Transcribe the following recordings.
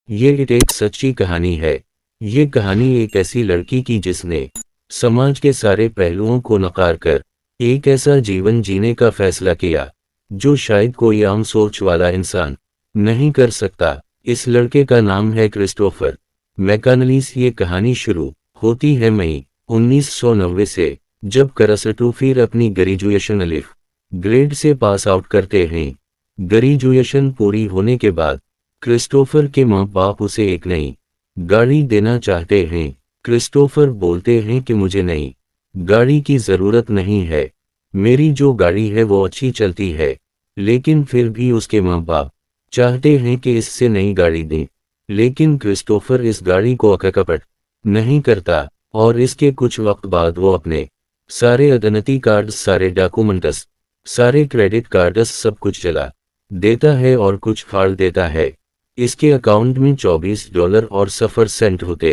ये एक सच्ची कहानी है। ये कहानी एक ऐसी लड़की की जिसने समाज के सारे पहलुओं को नकार कर एक ऐसा जीवन जीने का फैसला किया जो शायद कोई आम सोच वाला इंसान नहीं कर सकता। इस लड़के का नाम है क्रिस्टोफर मैकनलीस। ये कहानी शुरू होती है मई 1990 से, जब क्रिस्टोफर अपनी ग्रेजुएशन अलिफ ग्रेड से पास आउट करते हैं। ग्रेजुएशन पूरी होने के बाद क्रिस्टोफर के माँ बाप उसे एक नई गाड़ी देना चाहते हैं। क्रिस्टोफर बोलते हैं कि मुझे नई गाड़ी की ज़रूरत नहीं है, मेरी जो गाड़ी है वो अच्छी चलती है। लेकिन फिर भी उसके माँ बाप चाहते हैं कि इससे नई गाड़ी दें। लेकिन क्रिस्टोफर इस गाड़ी को अकपट नहीं करता और इसके कुछ वक्त बाद वो अपने सारे अदालती कार्ड्स, सारे डॉक्यूमेंट्स, सारे क्रेडिट कार्ड्स सब कुछ जला देता है और कुछ फाड़ देता है। इसके अकाउंट में $24 और 0 सेंट होते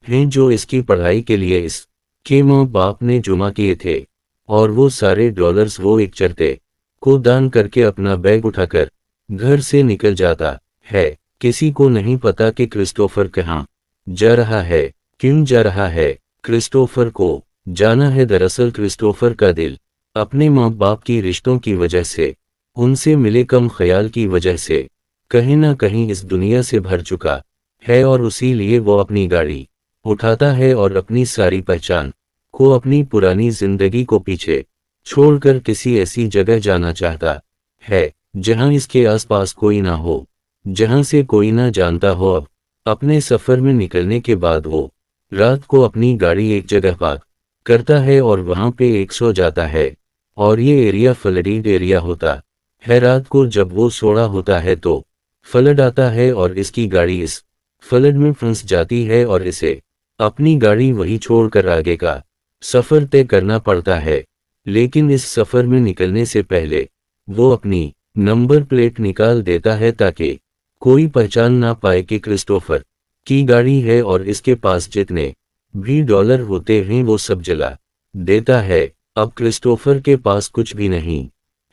हैं जो इसकी पढ़ाई के लिए इसके माँ बाप ने जमा किए थे, और वो सारे डॉलर्स वो एक चरते को दान करके अपना बैग उठाकर घर से निकल जाता है। किसी को नहीं पता कि क्रिस्टोफर कहाँ जा रहा है, क्यों जा रहा है। क्रिस्टोफर को जाना है दरअसल क्रिस्टोफर का दिल अपने माँ बाप की रिश्तों की वजह से, उनसे मिले कम ख्याल की वजह से कहीं ना कहीं इस दुनिया से भर चुका है, और उसी लिए वो अपनी गाड़ी उठाता है और अपनी सारी पहचान को, अपनी पुरानी जिंदगी को पीछे छोड़कर किसी ऐसी जगह जाना चाहता है जहां इसके आसपास कोई ना हो, जहां से कोई ना जानता हो। अब अपने सफर में निकलने के बाद वो रात को अपनी गाड़ी एक जगह पार्क करता है और वहां पे एक सो जाता है, और ये एरिया फ्लडेड एरिया होता है। रात को जब वो सोड़ा होता है तो फ्लड आता है और इसकी गाड़ी इस फ्लड में फंस जाती है और इसे अपनी गाड़ी वहीं छोड़कर आगे का सफर तय करना पड़ता है। लेकिन इस सफर में निकलने से पहले वो अपनी नंबर प्लेट निकाल देता है ताकि कोई पहचान ना पाए कि क्रिस्टोफर की गाड़ी है, और इसके पास जितने भी डॉलर होते हैं वो सब जला देता है। अब क्रिस्टोफर के पास कुछ भी नहीं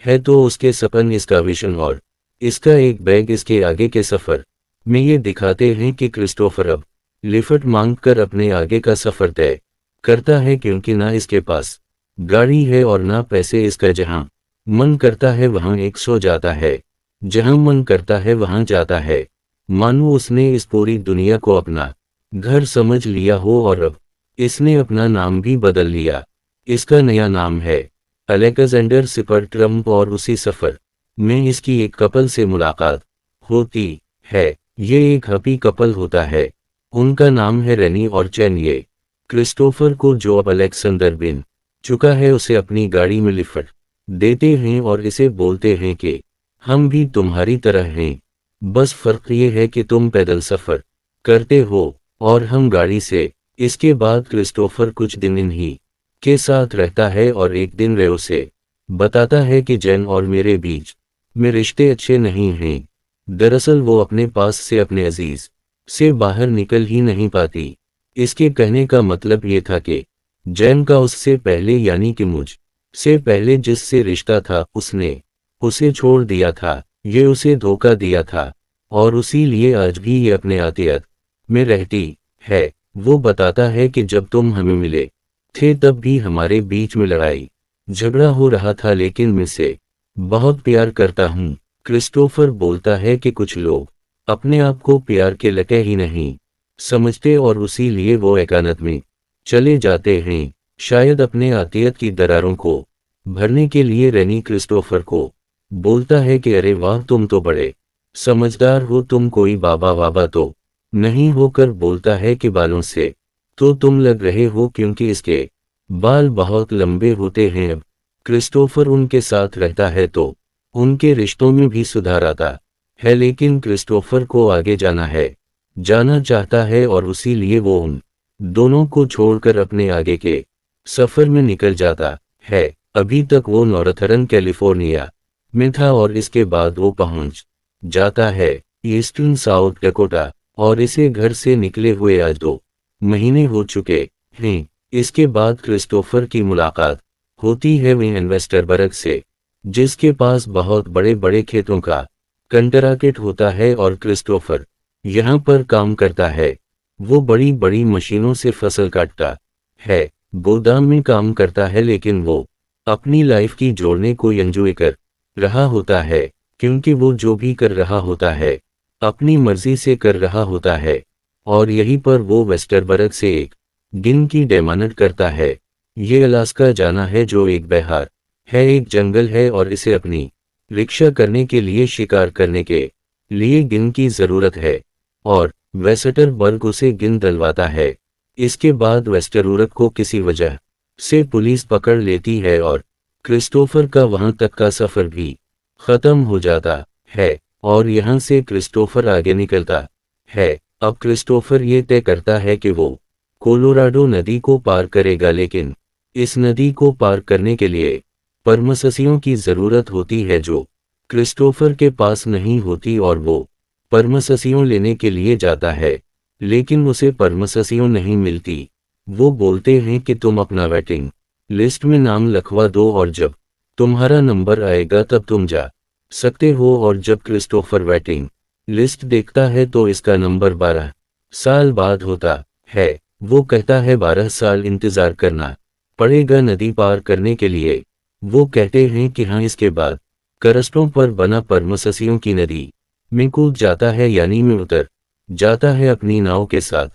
है तो उसके सपन, इसका विजन और इसका एक बैग इसके आगे के सफर में ये दिखाते हैं कि क्रिस्टोफर अब लिफ्ट मांगकर अपने आगे का सफर तय करता है, क्योंकि ना इसके पास गाड़ी है और ना पैसे। इसका जहां मन करता है वहां एक सो जाता है, जहां मन करता है वहां जाता है, मानो उसने इस पूरी दुनिया को अपना घर समझ लिया हो। और अब इसने अपना नाम भी बदल लिया। इसका नया नाम है अलेक्जेंडर सिपर ट्रम्प, और उसी सफर में इसकी एक कपल से मुलाकात होती है। ये एक हैप्पी कपल होता है, उनका नाम है रेनी और चैन। ये क्रिस्टोफर को, जो अब अलेक्जेंडर बन चुका है, उसे अपनी गाड़ी में लिफ्ट देते हैं और इसे बोलते हैं कि हम भी तुम्हारी तरह हैं, बस फर्क ये है कि तुम पैदल सफर करते हो और हम गाड़ी से। इसके बाद क्रिस्टोफर कुछ दिन इन्हीं के साथ रहता है और एक दिन रे उसे बताता है कि जैन और मेरे बीच में रिश्ते अच्छे नहीं हैं। दरअसल वो अपने पास से अपने अजीज से बाहर निकल ही नहीं पाती। इसके कहने का मतलब ये था कि जैन का उससे पहले, यानी कि मुझ से पहले जिससे रिश्ता था, उसने उसे छोड़ दिया था, ये उसे धोखा दिया था, और उसी लिए आज भी ये अपने आतियत में रहती है। वो बताता है कि जब तुम हमें मिले थे तब भी हमारे बीच में लड़ाई झगड़ा हो रहा था, लेकिन मैं से बहुत प्यार करता हूँ। क्रिस्टोफर बोलता है कि कुछ लोग अपने आप को प्यार के लके ही नहीं समझते, और उसी लिए वो एकांत में चले जाते हैं, शायद अपने आतियत की दरारों को भरने के लिए। रेनी क्रिस्टोफर को बोलता है कि अरे वाह, तुम तो बड़े समझदार हो, तुम कोई बाबा वाबा तो नहीं होकर। बोलता है कि बालों से तो तुम लग रहे हो, क्योंकि इसके बाल बहुत लंबे होते हैं। अब क्रिस्टोफर उनके साथ रहता है तो उनके रिश्तों में भी सुधार आता है, लेकिन क्रिस्टोफर को आगे जाना चाहता है, और उसी लिए वो उन दोनों को छोड़कर अपने आगे के सफर में निकल जाता है। अभी तक वो नॉर्थर्न कैलिफोर्निया में था, और इसके बाद वो पहुंच जाता है ईस्टर्न साउथ डकोटा, और इसे घर से निकले हुए आज 2 महीने हो चुके हैं। इसके बाद क्रिस्टोफर की मुलाकात होती है वे इन्वेस्टर बर्ग से, जिसके पास बहुत बड़े बड़े खेतों का कंट्रैक्ट होता है, और क्रिस्टोफर यहाँ पर काम करता है। वो बड़ी बड़ी मशीनों से फसल काटता है, गोदाम में काम करता है, लेकिन वो अपनी लाइफ की जोड़ने को एंजॉय कर रहा होता है, क्योंकि वो जो भी कर रहा होता है अपनी मर्जी से कर रहा होता है। और यहीं पर वो वेस्टरबर्ग से एक दिन की डिमांड करता है। ये अलास्का जाना है, जो एक बिहार है, एक जंगल है, और इसे अपनी रिक्शा करने के लिए, शिकार करने के लिए गिन की जरूरत है। और वेस्टरबर्ग उसे गिन डलवाता है। इसके बाद वेस्टरबर्ग को किसी वजह से पुलिस पकड़ लेती है और क्रिस्टोफर का वहां तक का सफर भी खत्म हो जाता है। और यहाँ से क्रिस्टोफर आगे निकलता है। अब क्रिस्टोफर ये तय करता है कि वो कोलोराडो नदी को पार करेगा, लेकिन इस नदी को पार करने के लिए परमससियों की जरूरत होती है, जो क्रिस्टोफर के पास नहीं होती। और वो परमससियों लेने के लिए जाता है, लेकिन उसे परमससियों नहीं मिलती। वो बोलते हैं कि तुम अपना वेटिंग लिस्ट में नाम लिखवा दो, और जब तुम्हारा नंबर आएगा तब तुम जा सकते हो। और जब क्रिस्टोफर वेटिंग लिस्ट देखता है तो इसका नंबर 12 साल बाद होता है। वो कहता है 12 साल इंतजार करना पड़ेगा नदी पार करने के लिए। वो कहते हैं कि हाँ। इसके बाद करस्टों पर बना परमससियों की नदी में कूद जाता है, यानी में उतर जाता है अपनी नाव के साथ।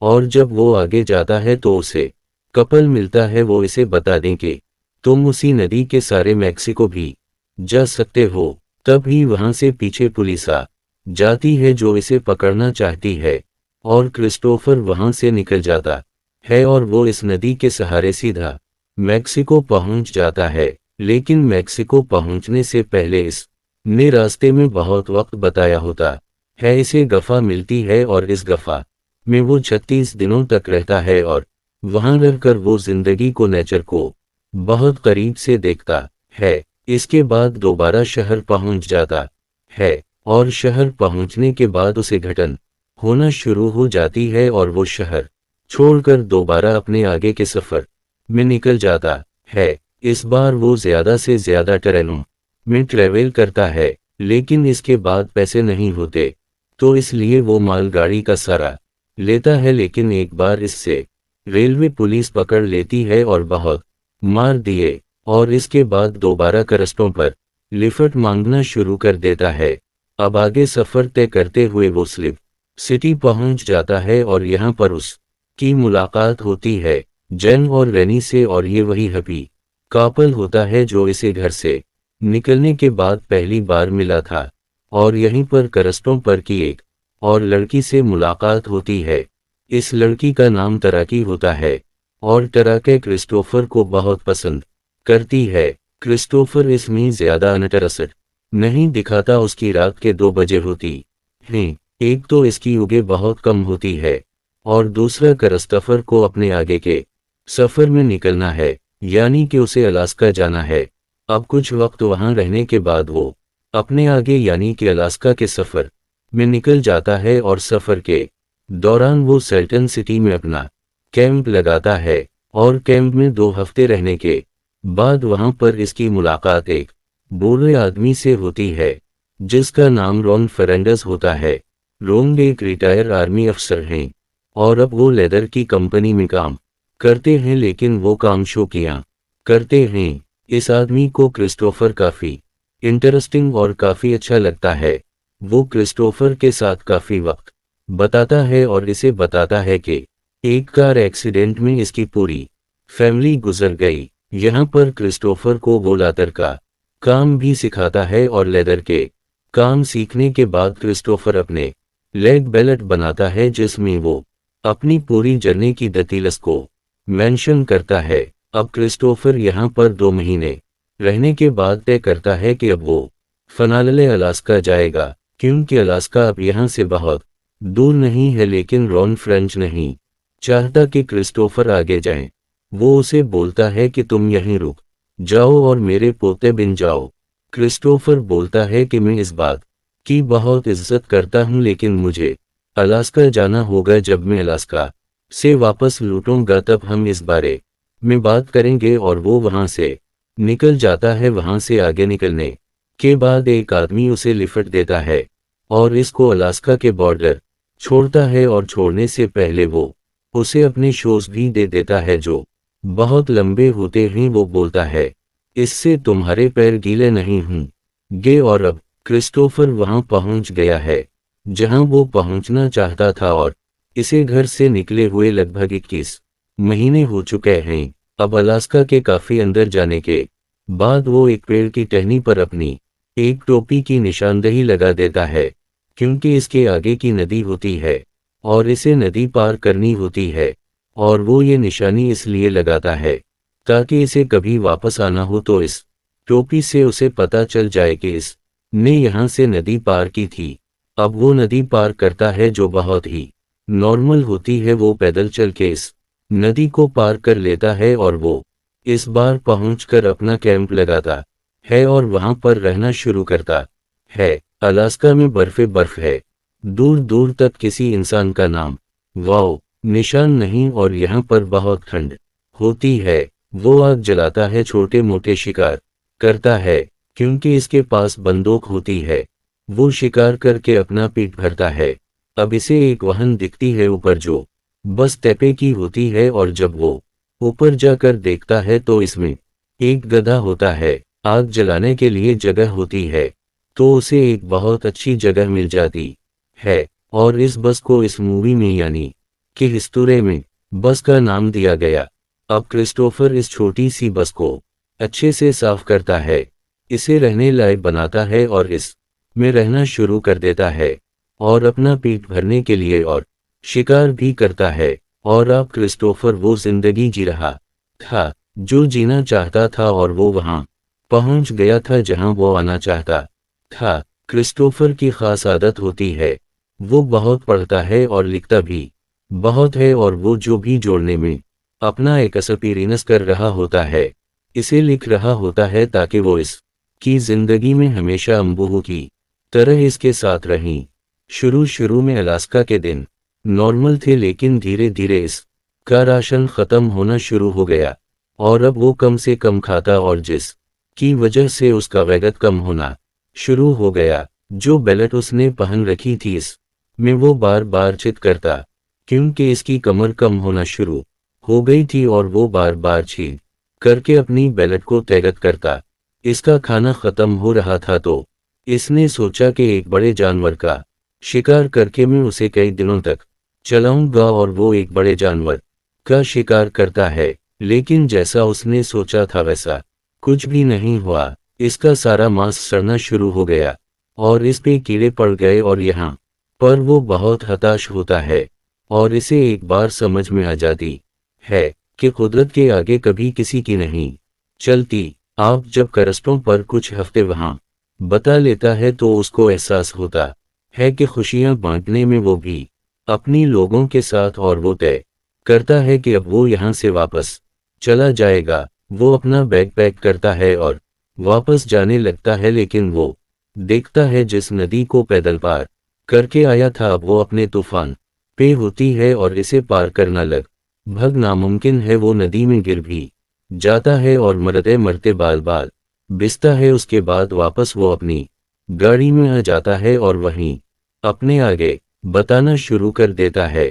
और जब वो आगे जाता है तो उसे कपल मिलता है। वो इसे बता दें कि तुम उसी नदी के सारे मैक्सिको भी जा सकते हो। तभी वहां से पीछे पुलिस आ जाती है, जो इसे पकड़ना चाहती है। और क्रिस्टोफर वहां से निकल जाता है और वो इस नदी के सहारे सीधा मैक्सिको पहुंच जाता है। लेकिन मैक्सिको पहुंचने से पहले इस ने रास्ते में बहुत वक्त बताया होता है। इसे गफा मिलती है और इस गफा में वो 36 दिनों तक रहता है। और वहां रहकर वो जिंदगी को, नेचर को बहुत करीब से देखता है। इसके बाद दोबारा शहर पहुंच जाता है, और शहर पहुंचने के बाद उसे घटन होना शुरू हो जाती है, और वो शहर छोड़कर दोबारा अपने आगे के सफर में निकल जाता है। इस बार वो ज्यादा से ज्यादा ट्रेनों में ट्रेवल करता है, लेकिन इसके बाद पैसे नहीं होते, तो इसलिए वो मालगाड़ी का सहारा लेता है। लेकिन एक बार इससे रेलवे पुलिस पकड़ लेती है और बहुत मार दिए, और इसके बाद दोबारा करस्टों पर लिफ्ट मांगना शुरू कर देता है। अब आगे सफर तय करते हुए वो स्लिप सिटी पहुंच जाता है, और यहाँ पर उसकी मुलाकात होती है जेन और रेनी से। और ये वही हैप्पी कपल होता है जो इसे घर से निकलने के बाद पहली बार मिला था। और यहीं पर करस्टों पर की एक और लड़की से मुलाकात होती है। इस लड़की का नाम तराकी होता है, और तराके क्रिस्टोफर को बहुत पसंद करती है। क्रिस्टोफर इसमें ज्यादा इंटरेस्ट नहीं दिखाता। उसकी रात के 2 बजे होती है। एक तो इसकी उगे बहुत कम होती है, और दूसरा क्रिस्टोफर को अपने आगे के सफर में निकलना है, यानी कि उसे अलास्का जाना है। अब कुछ वक्त वहां रहने के बाद वो अपने आगे यानी कि अलास्का के सफर में निकल जाता है। और सफर के दौरान वो सेल्टन सिटी में अपना कैंप लगाता है, और कैंप में 2 हफ्ते रहने के बाद वहां पर इसकी मुलाकात एक बूढ़े आदमी से होती है, जिसका नाम रॉन फेरेंडस होता है। रॉन एक रिटायर आर्मी अफसर हैं, और अब वो लेदर की कंपनी में काम करते हैं, लेकिन वो काम शौकिया करते हैं। इस आदमी को क्रिस्टोफर काफी इंटरेस्टिंग और काफी अच्छा लगता है। वो क्रिस्टोफर के साथ काफी वक्त बताता है, और इसे बताता है कि एक कार एक्सीडेंट में इसकी पूरी फैमिली गुजर गई। यहाँ पर क्रिस्टोफर को वो लेदर का काम भी सिखाता है, और लेदर के काम सीखने के बाद क्रिस्टोफर अपने लेग बेल्ट बनाता है, जिसमें वो अपनी पूरी जर्नी की डिटेल्स को मेंशन करता है। अब क्रिस्टोफर यहाँ पर 2 महीने रहने के बाद तय करता है कि अब वो फनाले अलास्का जाएगा, क्योंकि अलास्का अब यहाँ से बहुत दूर नहीं है। लेकिन रॉन फ्रेंच नहीं चाहता कि क्रिस्टोफर आगे जाए। वो उसे बोलता है कि तुम यहीं रुक जाओ और मेरे पोते बिन जाओ। क्रिस्टोफर बोलता है कि मैं इस बात की बहुत इज्जत करता हूँ, लेकिन मुझे अलास्का जाना होगा। जब मैं अलास्का से वापस लौटूंगा तब हम इस बारे में बात करेंगे। और वो वहां से निकल जाता है। वहां से आगे निकलने के बाद एक आदमी उसे लिफ्ट देता है, और इसको अलास्का के बॉर्डर छोड़ता है और छोड़ने से पहले वो उसे अपने शूज भी दे देता है जो बहुत लंबे होते हैं। वो बोलता है, इससे तुम्हारे पैर गीले नहीं होंगे। और अब क्रिस्टोफर वहां पहुंच गया है जहां वो पहुंचना चाहता था और इसे घर से निकले हुए लगभग 21 महीने हो चुके हैं। अब अलास्का के काफी अंदर जाने के बाद वो एक पेड़ की टहनी पर अपनी एक टोपी की निशानदेही लगा देता है, क्योंकि इसके आगे की नदी होती है और इसे नदी पार करनी होती है। और वो ये निशानी इसलिए लगाता है ताकि इसे कभी वापस आना हो तो इस टोपी से उसे पता चल जाए कि इस ने यहाँ से नदी पार की थी। अब वो नदी पार करता है जो बहुत ही नॉर्मल होती है। वो पैदल चल के इस नदी को पार कर लेता है और वो इस बार पहुंचकर अपना कैंप लगाता है और वहां पर रहना शुरू करता है। अलास्का में बर्फे बर्फ है, दूर दूर तक किसी इंसान का नाम वाओ निशान नहीं, और यहाँ पर बहुत ठंड होती है। वो आग जलाता है, छोटे मोटे शिकार करता है क्योंकि इसके पास बंदूक होती है। वो शिकार करके अपना पेट भरता है। अब इसे एक वाहन दिखती है ऊपर जो बस तैपे की होती है, और जब वो ऊपर जाकर देखता है तो इसमें एक गधा होता है। आग जलाने के लिए जगह होती है तो उसे एक बहुत अच्छी जगह मिल जाती है, और इस बस को इस मूवी में यानी कि हिस्टोरी में बस का नाम दिया गया। अब क्रिस्टोफर इस छोटी सी बस को अच्छे से साफ करता है, इसे रहने लायक बनाता है और इस में रहना शुरू कर देता है और अपना पेट भरने के लिए और शिकार भी करता है। और अब क्रिस्टोफर वो जिंदगी जी रहा था जो जीना चाहता था और वो वहां पहुंच गया था जहां वो आना चाहता था। क्रिस्टोफर की खास आदत होती है, वो बहुत पढ़ता है और लिखता भी बहुत है, और वो जो भी जोड़ने में अपना एक एक्सपीरियंस कर रहा होता है इसे लिख रहा होता है ताकि वो इस की जिंदगी में हमेशा अंबुओं की तरह इसके साथ रहीं। शुरू में अलास्का के दिन नॉर्मल थे, लेकिन धीरे धीरे इस का राशन खत्म होना शुरू हो गया और अब वो कम से कम खाता, और जिस की वजह से उसका वजन कम होना शुरू हो गया। जो बेल्ट उसने पहन रखी थी इस में वो बार बार चित करता क्योंकि इसकी कमर कम होना शुरू हो गई थी और वो बार बार छीन करके अपनी बेल्ट को तैगत करता। इसका खाना खत्म हो रहा था तो इसने सोचा कि एक बड़े जानवर का शिकार करके मैं उसे कई दिनों तक चलाऊंगा, और वो एक बड़े जानवर का शिकार करता है। लेकिन जैसा उसने सोचा था वैसा कुछ भी नहीं हुआ। इसका सारा मांस सड़ना शुरू हो गया और इस पे कीड़े पड़ गए, और यहाँ पर वो बहुत हताश होता है और इसे एक बार समझ में आ जाती है कि कुदरत के आगे कभी किसी की नहीं चलती। आप जब करस्तों पर कुछ हफ्ते वहां बता लेता है तो उसको एहसास होता है कि खुशियां बांटने में वो भी अपनी लोगों के साथ, और वो तय करता है कि अब वो यहाँ से वापस चला जाएगा। वो अपना बैग पैक करता है और वापस जाने लगता है, लेकिन वो देखता है जिस नदी को पैदल पार करके आया था अब वो अपने तूफान पे होती है और इसे पार करना लगभग नामुमकिन है। वो नदी में गिर भी जाता है और मरते मरते बाल बाल बिसता है। उसके बाद वापस वो अपनी गाड़ी में आ जाता है और वहीं अपने आगे बताना शुरू कर देता है।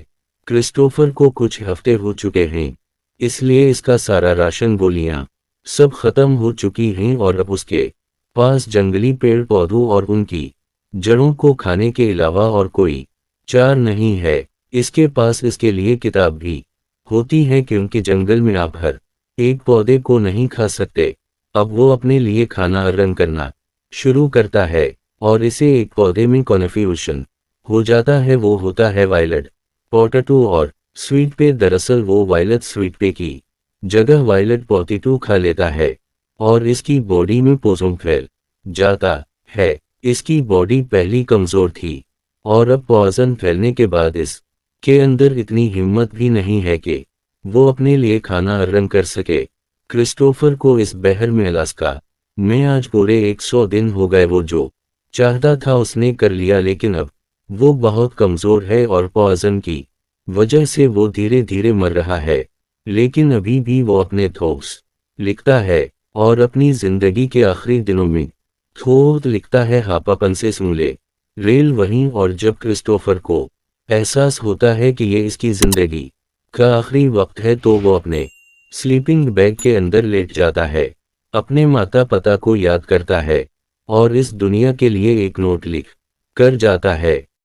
क्रिस्टोफर को कुछ हफ्ते हो चुके हैं, इसलिए इसका सारा राशन गोलियां सब खत्म हो चुकी हैं और अब उसके पास जंगली पेड़ पौधों और उनकी जड़ों को खाने के अलावा और कोई चार नहीं है। इसके पास इसके लिए किताब भी होती है, क्योंकि जंगल में आप हर एक पौधे को नहीं खा सकते। अब वो अपने लिए खाना रंग करना शुरू करता है और इसे एक पौधे में कन्फ्यूजन हो जाता है। वो होता है वायलेट पोटैटो और स्वीट पे। दरअसल वो वायलेट स्वीट पे की जगह वायलेट पोटैटो खा लेता है और इसकी बॉडी में पोषण फैल जाता है। इसकी बॉडी पहली कमजोर थी और अब पॉइजन फैलने के बाद इसके अंदर इतनी हिम्मत भी नहीं है कि वो अपने लिए खाना रंग कर सके। क्रिस्टोफर को इस बहर में अलास्का में आज पूरे 100 दिन हो गए। वो जो चाहता था उसने कर लिया, लेकिन अब वो बहुत कमजोर है और पॉइजन की वजह से वो धीरे धीरे मर रहा है। लेकिन अभी भी वो अपने थॉट्स लिखता है और अपनी जिंदगी के आखिरी दिनों में थोट लिखता है। हापापन से सुन ले रेल वहीं। और जब क्रिस्टोफर को एहसास होता है कि ये इसकी जिंदगी का आखिरी वक्त है तो वो अपने स्लीपिंग बैग के अंदर लेट जाता है, अपने माता पिता को याद करता है और इस दुनिया के लिए एक नोट लिख कर जाता है।